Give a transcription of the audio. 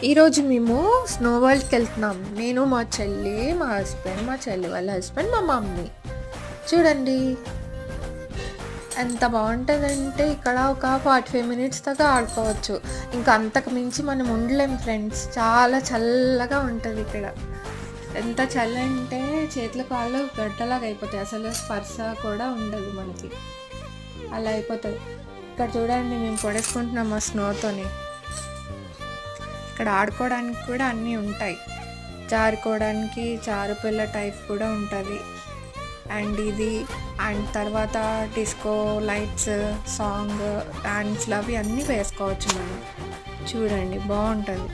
ఈరోజు మేము స్నో వరల్డ్‌కి వెళ్తున్నాం. నేను, మా చెల్లి, మా హస్బెండ్, మా చెల్లి వాళ్ళ హస్బెండ్, మా మమ్మీ. చూడండి ఎంత బావుంటదంటే ఇక్కడ ఒక 45 మినిట్స్ దాకా ఆడుకోవచ్చు. ఇంకా అంతకు మించి మనం ఉండలేం ఫ్రెండ్స్. చాలా చల్లగా ఉంటది ఇక్కడ. ఎంత చలంటే చేతులు, కాళ్ళు గడ్డలాగా అయిపోతాయి. అసలు స్పర్శ కూడా ఉండదు మనకి. అలా అయిపోతది. ఇక్కడ చూడండి మేము పొడేసుకుంటున్నాం ఆ స్నోతోని. ఇక్కడ ఆడుకోవడానికి కూడా అన్నీ ఉంటాయి. జారుకోవడానికి జారుపిల్ల టైప్ కూడా ఉంటుంది. అండ్ తర్వాత డిస్కో లైట్స్, సాంగ్, డాన్స్లు అవి అన్నీ వేసుకోవచ్చు మనం. చూడండి బాగుంటుంది.